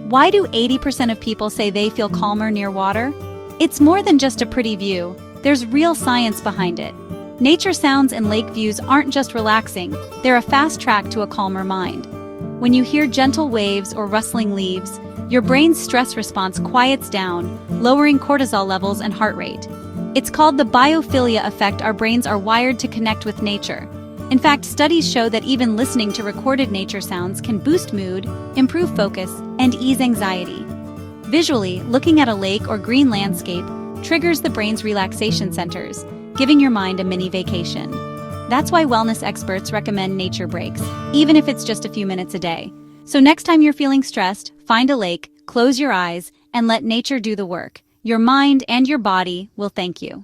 Why do 80% of people say they feel calmer near water? It's more than just a pretty view. There's real science behind it. Nature sounds and lake views aren't just relaxing, they're a fast track to a calmer mind. When you hear gentle waves or rustling leaves, your brain's stress response quiets down, lowering cortisol levels and heart rate. It's called the biophilia effect. Our brains are wired to connect with nature. In fact, studies show that even listening to recorded nature sounds can boost mood, improve focus, and ease anxiety. Visually, looking at a lake or green landscape triggers the brain's relaxation centers, giving your mind a mini vacation. That's why wellness experts recommend nature breaks, even if it's just a few minutes a day. So next time you're feeling stressed, find a lake, close your eyes, and let nature do the work. Your mind and your body will thank you.